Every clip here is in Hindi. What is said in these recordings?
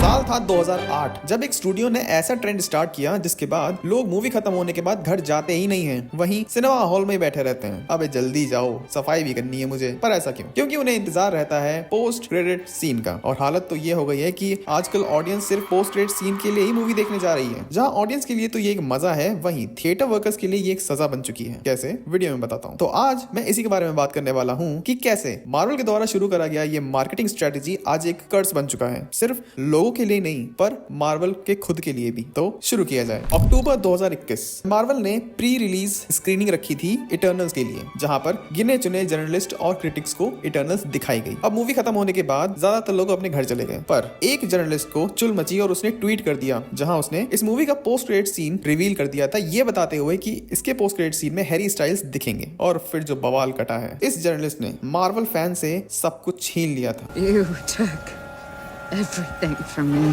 साल था 2008 जब एक स्टूडियो ने ऐसा ट्रेंड स्टार्ट किया जिसके बाद लोग मूवी खत्म होने के बाद घर जाते ही नहीं हैं, वहीं सिनेमा हॉल में बैठे रहते हैं। अबे जल्दी जाओ, सफाई भी करनी है मुझे। पर ऐसा क्यों? क्योंकि उन्हें इंतजार रहता है पोस्ट क्रेडिट सीन का। और हालत तो ये हो गई है कि आजकल ऑडियंस सिर्फ पोस्ट क्रेडिट सीन के लिए ही मूवी देखने जा रही है। जहाँ ऑडियंस के लिए तो ये एक मजा है, वहीं थिएटर वर्कर्स के लिए ये एक सजा बन चुकी है। कैसे? वीडियो में बताता हूँ। तो आज मैं इसी के बारे में बात करने वाला हूँ कि कैसे मार्वल के द्वारा शुरू करा गया ये मार्केटिंग स्ट्रेटेजी आज एक कर्स बन चुका है, सिर्फ लोगों के लिए नहीं पर मार्वल के खुद के लिए भी। तो शुरू किया जाए। अक्टूबर 2021 मार्वल ने प्री रिलीज स्क्रीनिंग रखी थी इटर्नल्स के लिए, जहां पर गिने चुने जर्नलिस्ट और क्रिटिक्स को इटर्नल्स दिखाई गई। अब मूवी खत्म होने के बाद ज्यादातर लोग अपने घर चले गए, पर एक जर्नलिस्ट को चुल मची और उसने ट्वीट कर दिया, जहां उसने इस मूवी का पोस्ट क्रेडिट सीन रिवील कर दिया था, ये बताते हुए कि इसके पोस्ट क्रेडिट सीन में हैरी स्टाइल्स दिखेंगे। और फिर जो बवाल कटा है, इस जर्नलिस्ट ने मार्वल फैन से सब कुछ छीन लिया था। You took everything from me.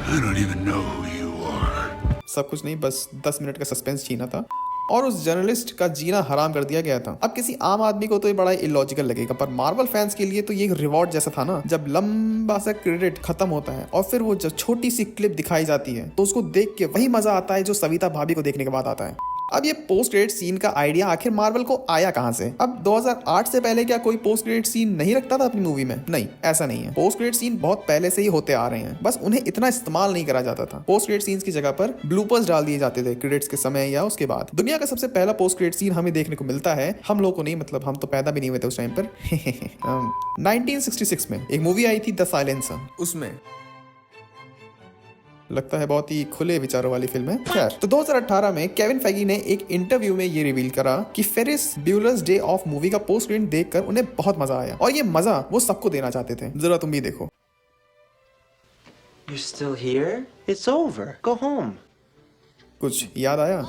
I don't even know who you are. सब कुछ नहीं, बस 10 मिनट का सस्पेंस छीना था और उस जर्नलिस्ट का जीना हराम कर दिया गया था। अब किसी आम आदमी को तो ये बड़ा इलॉजिकल लगेगा, पर मार्वल फैंस के लिए तो ये एक रिवॉर्ड जैसा था ना। जब लंबा सा क्रेडिट खत्म होता है और फिर वो जब छोटी सी क्लिप दिखाई जाती है तो उसको देख के वही मजा आता है जो सविता भाभी को देखने के बाद आता है। अब ये पोस्ट क्रेडिट सीन का आइडिया आखिर मार्वल को आया कहां से? अब 2008 से पहले क्या कोई पोस्ट क्रेडिट सीन नहीं रखता था अपनी मूवी में? नहीं, ऐसा नहीं है। पोस्ट क्रेडिट सीन बहुत पहले से ही होते आ रहे हैं, बस उन्हें इतना इस्तेमाल नहीं करा जाता था। पोस्ट क्रेडिट सीन्स की जगह पर ब्लूपर्स डाल दिए जाते थे क्रेडिट्स के समय या उसके बाद। दुनिया का सबसे पहला पोस्ट क्रेडिट सीन हमें देखने को मिलता है, हम लोग को नहीं, मतलब हम तो पैदा भी नहीं हुए थे उस टाइम पर 1966 में एक मूवी आई थी द साइलेंसर। उसमें लगता है बहुत ही खुले विचारों वाली फिल्म है। खैर, तो 2018 में केविन फेगी ने एक इंटरव्यू में ये रिवील करा कि फेरिस ब्यूलर्स डे ऑफ मूवी का पोस्ट क्रेडिट देखकर उन्हें बहुत मजा आया और ये मजा वो सबको देना चाहते थे। जरा तुम भी देखो। You're still here? It's over. Go home. कुछ याद आया?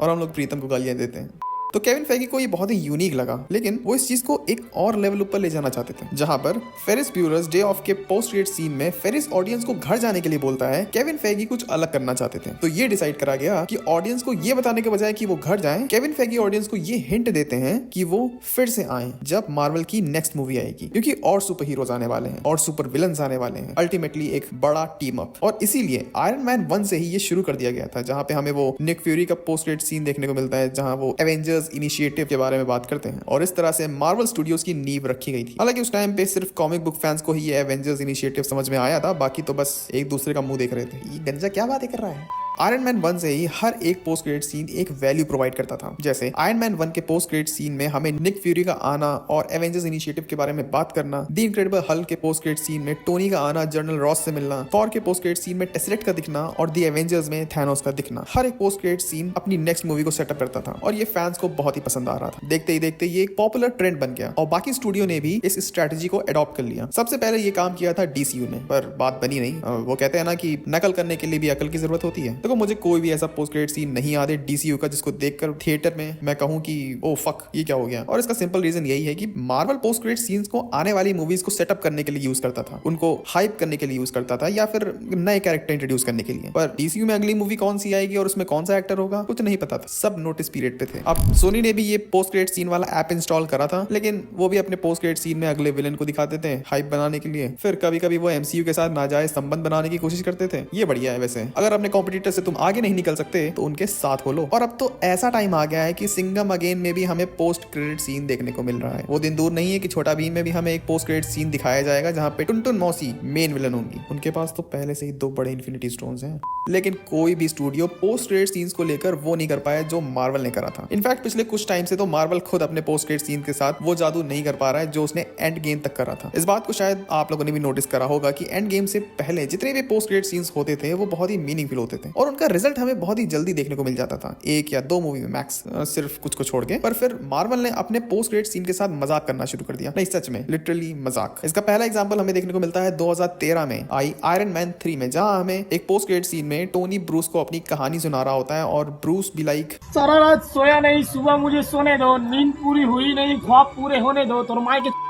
और हम लोग प्रीतम को गालियां देते हैं। तो केविन फेगी को ये बहुत ही यूनिक लगा, लेकिन वो इस चीज को एक और लेवल ऊपर ले जाना चाहते थे, जहां पर फेरिस ब्यूलर्स डे ऑफ के पोस्ट क्रेडिट सीन में फेरिस ऑडियंस को घर जाने के लिए बोलता है। केविन फेगी कुछ अलग करना चाहते थे, तो ये डिसाइड करा गया कि ऑडियंस को ये बताने के बजाय कि वो घर जाएं, केविन फेगी ऑडियंस को ये हिंट देते हैं कि वो फिर से आए जब मार्वल की नेक्स्ट मूवी आएगी, क्योंकि और सुपर हीरोज आने वाले हैं और सुपर विलन्स आने वाले हैं, अल्टीमेटली एक बड़ा टीम अप। और इसीलिए आयरन मैन 1 से ही ये शुरू कर दिया गया था, जहां पे हमें वो निक फ्यूरी का पोस्ट क्रेडिट सीन देखने को मिलता है, जहां वो एवेंजर्स इनिशिएटिव के बारे में बात करते हैं। और इस तरह से मार्वल स्टूडियोज की नींव रखी गई थी। हालांकि उस टाइम पे सिर्फ कॉमिक बुक फैंस को ही ये एवेंजर्स इनिशिएटिव समझ में आया था, बाकी तो बस एक दूसरे का मुंह देख रहे थे, ये गंजा क्या बातें कर रहा है। आयरन मैन 1 से ही हर एक पोस्ट क्रेडिट सीन एक वैल्यू प्रोवाइड करता था। जैसे आयरन मैन 1 के पोस्ट क्रेडिट सीन में हमें निक फ्यूरी का आना और एवेंजर्स इनिशिएटिव के बारे में बात करना, द इनक्रेडिबल हल्क के पोस्ट क्रेडिट सीन में टोनी का आना, जनरल रॉस से मिलना, थॉर के पोस्ट क्रेडिट सीन में टेसलेट का दिखना और द एवेंजर्स में थैनोस का दिखना। हर एक पोस्ट क्रेडिट सीन अपनी नेक्स्ट मूवी को सेटअप करता था और ये फैंस को बहुत ही पसंद आ रहा था। देखते ही देखते ये एक पॉपुलर ट्रेंड बन गया और बाकी स्टूडियो ने भी इस स्ट्रेटेजी को अडॉप्ट कर लिया। सबसे पहले ये काम किया था डीसीयू ने, पर बात बनी नहीं। वो कहते हैं ना कि नकल करने के लिए भी अकल की जरूरत होती है। देखो, मुझे कोई भी पोस्ट क्रेडिट सीन नहीं याद है डीसीयू का जिसको देखकर थिएटर में मैं कहूं कि ओ फक, ये क्या हो गया। और इसका सिंपल रीजन यही है कि मार्वल पोस्ट क्रेडिट सीन्स को आने वाली मूवीज को सेटअप करने के लिए यूज करता था, उनको हाइप करने के लिए यूज करता था, या फिर नए कैरेक्टर इंट्रोड्यूस करने के लिए। पर डीसीयू में अगली मूवी कौन सी आएगी और उसमें कौन सा एक्टर होगा कुछ नहीं पता था, सब नोटिस पीरियड पे थे। अब सोनी ने भी ये पोस्ट क्रेडिट सीन वाला ऐप इंस्टॉल करा था, लेकिन वो भी अपने पोस्ट क्रेडिट सीन में अगले विलन को दिखाते थे हाइप बनाने के लिए। फिर कभी कभी वो एमसीयू के साथ नाजायज संबंध बनाने की कोशिश करते थे। ये बढ़िया है वैसे, अगर अपने कॉम्पिटिटर से तुम आगे नहीं निकल सकते तो उनके साथ हो लो। और अब तो ऐसा टाइम आ गया है कि सिंघम अगेन में भी हमें पोस्ट क्रेडिट सीन देखने को मिल रहा है। वो दिन दूर नहीं है कि छोटा भीम में भी हमें एक पोस्ट क्रेडिट सीन दिखाया जाएगा, जहां पे टुनटुन मौसी मेन विलन होंगी। उनके पास तो पहले से ही 2 बड़े इन्फिनिटी स्टोन्स हैं, लेकिन कोई भी स्टूडियो पोस्ट क्रेडिट सीन्स को लेकर वो नहीं कर पाया जो मार्वल ने करा था। इनफैक्ट पिछले कुछ टाइम से तो मार्वल खुद अपने पोस्ट क्रेडिट सीन के साथ वो जादू नहीं कर पा रहा है जो उसने एंड गेम तक करा था। इस बात को शायद आप लोगों ने भी नोटिस करा होगा कि एंड गेम से पहले जितने भी पोस्ट क्रेडिट सीन्स होते थे वो बहुत ही मीनिंगफुल होते थे और उनका रिजल्ट हमें बहुत ही जल्दी देखने को मिल जाता था, 1 या 2 मूवी में मैक्स, सिर्फ कुछ को छोड़ के। पर फिर मार्वल ने अपने पोस्ट क्रेडिट सीन के साथ मजाक करना शुरू कर दिया। नहीं, सच में लिटरली मजाक। इसका पहला एग्जांपल हमें देखने को मिलता है 2013 में आई आयरन मैन 3 में, जहां हमें एक पोस्ट क्रेडिट सीन में टोनी ब्रूस को अपनी कहानी सुना रहा होता है और ब्रूस भी लाइक, सारा रात सोया नहीं, सुबह मुझे सोने दो, नींद पूरी हुई नहीं, ख्वाब पूरे होने दो, तो माई के।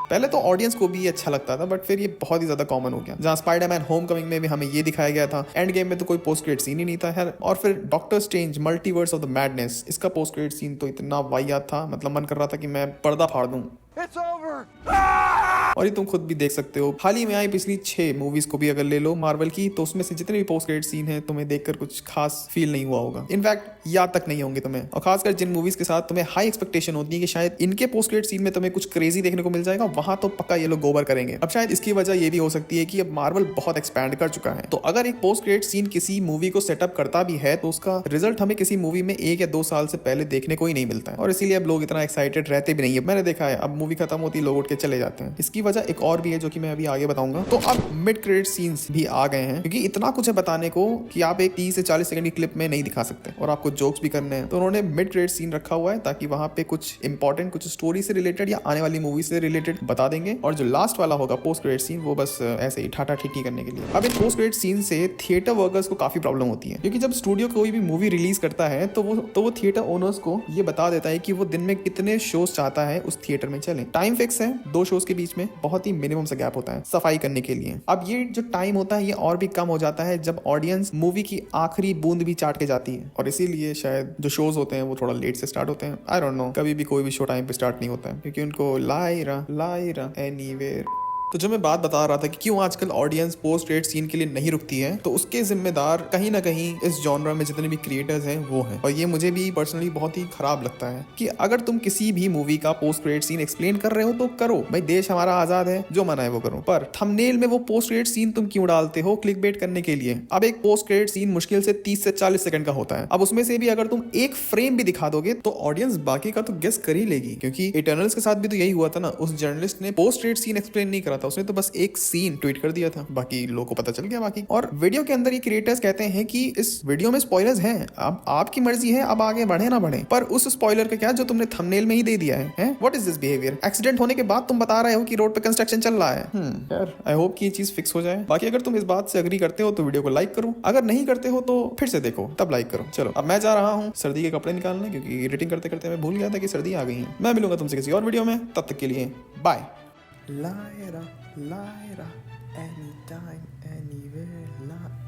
पहले तो ऑडियंस को भी अच्छा लगता था, बट फिर ये बहुत ही ज्यादा कॉमन हो गया। जहां स्पाइडरमैन होमकमिंग में भी हमें ये दिखाया गया था, एंड गेम में तो कोई पोस्ट क्रेडिट सीन ही नहीं था यार। और फिर doctor strange multiverse of the madness, इसका पोस्ट क्रेडिट सीन तो इतना वाहियात था, मतलब मन कर रहा था कि मैं पर्दा फाड़ दूं। और ये तुम खुद भी देख सकते हो, हाल ही में आई पिछली 6 मूवीज को भी अगर ले लो मार्वल की, तो उसमें से जितने भी पोस्ट क्रेडिट सीन हैं तुम्हें देखकर कुछ खास फील नहीं हुआ होगा, इनफैक्ट याद तक नहीं होंगे तुम्हें। और खासकर जिन मूवीज के साथ तुम्हें हाई एक्सपेक्टेशन होती है कि शायद इनके पोस्ट क्रेडिट सीन में तुम्हें कुछ क्रेजी देखने को मिल जाएगा, वहां तो पक्का ये लोग गोबर करेंगे। अब शायद इसकी वजह ये भी हो सकती है कि अब मार्वल बहुत एक्सपैंड कर चुका है, तो अगर एक पोस्ट क्रेडिट सीन किसी मूवी को सेटअप करता भी है तो उसका रिजल्ट हमें किसी मूवी में 1 या 2 साल से पहले देखने को ही नहीं मिलता है, और इसीलिए अब लोग इतना एक्साइटेड रहते भी नहीं है। मैंने देखा है अब मूवी खत्म होती है लोग उठ के चले जाते हैं। इसकी वजह एक और भी है जो कि मैं अभी आगे बताऊंगा। तो अब मिड क्रेडिट सीन्स भी आ गए हैं, क्योंकि इतना कुछ है बताने को कि आप एक 30 से 40 सेकंड की क्लिप में नहीं दिखा सकते, और आपको जोक्स भी करने हैं, तो उन्होंने मिड क्रेडिट सीन रखा हुआ है ताकि वहां पे कुछ इंपॉर्टेंट, कुछ स्टोरी से रिलेटेड या आने वाली मूवी से रिलेटेड बता देंगे, और जो लास्ट वाला होगा पोस्ट क्रेडिट सीन वो बस ऐसे ही ठाटा ठीठी करने के लिए। अब इन पोस्ट क्रेडिट सीन से थिएटर वर्कर्स को काफी प्रॉब्लम होती है, क्योंकि जब स्टूडियो कोई भी मूवी रिलीज करता है तो वो थिएटर ओनर्स को ये बता देता है कि वो दिन में कितने शोज चाहता है उस थिएटर में चले। टाइम फिक्स है, 2 शोज के बीच में बहुत ही मिनिमम सा गैप होता है सफाई करने के लिए। अब ये जो टाइम होता है ये और भी कम हो जाता है जब ऑडियंस मूवी की आखिरी बूंद भी चाट के जाती है, और इसीलिए शायद जो शोज होते हैं वो थोड़ा लेट से स्टार्ट होते हैं। आई डोंट नो, कभी भी कोई भी शो टाइम पे स्टार्ट नहीं होता है, क्योंकि उनको लाइरा एनीवेयर। तो जो मैं बात बता रहा था कि क्यों आजकल ऑडियंस पोस्ट क्रेडिट सीन के लिए नहीं रुकती है, तो उसके जिम्मेदार कहीं ना कहीं इस जॉनरा में जितने भी क्रिएटर्स हैं वो हैं। और ये मुझे भी पर्सनली बहुत ही खराब लगता है कि अगर तुम किसी भी मूवी का पोस्ट क्रेडिट सीन एक्सप्लेन कर रहे हो तो करो भाई, देश हमारा आजाद है, जो मना है वो करो, पर थंबनेल में वो पोस्ट क्रेडिट सीन तुम क्यों डालते हो क्लिकबेट करने के लिए। अब एक पोस्ट क्रेडिट सीन मुश्किल से 30 से 40 सेकंड का होता है, अब उसमें से भी अगर तुम एक फ्रेम भी दिखा दोगे तो ऑडियंस बाकी का तो गेस कर ही लेगी, क्योंकि इटर्नल्स के साथ भी तो यही हुआ था ना। उस जर्नलिस्ट ने पोस्ट क्रेडिट सीन एक्सप्लेन नहीं करा था, उसने तो बस एक सीन ट्वीट कर दिया था, बाकी लोगों को पता चल गया बाकी। और वीडियो के अंदर ये क्रिएटर्स कहते हैं कि इस वीडियो में स्पॉयलर्स हैं, अब आपकी मर्जी है अब आगे बढ़े ना बढ़े, पर उस स्पॉइलर का क्या जो तुमने थंबनेल में ही दे दिया है? What is this behaviour? Accident होने के बाद तुम बता रहे हो कि रोड पे कंस्ट्रक्शन चल रहा है। यार आई होप कि ये चीज फिक्स हो जाए। बाकी अगर तुम इस बात से एग्री करते हो तो वीडियो को लाइक करो, अगर नहीं करते हो तो फिर से देखो तब लाइक करो। चलो अब मैं जा रहा हूँ सर्दी के कपड़े निकालने, क्योंकि एडिटिंग करते करते मैं भूल गया था कि सर्दी आ गई है। मैं मिलूंगा तुमसे किसी और वीडियो में, तब तक के लिए बाय। Lyra anytime, anywhere,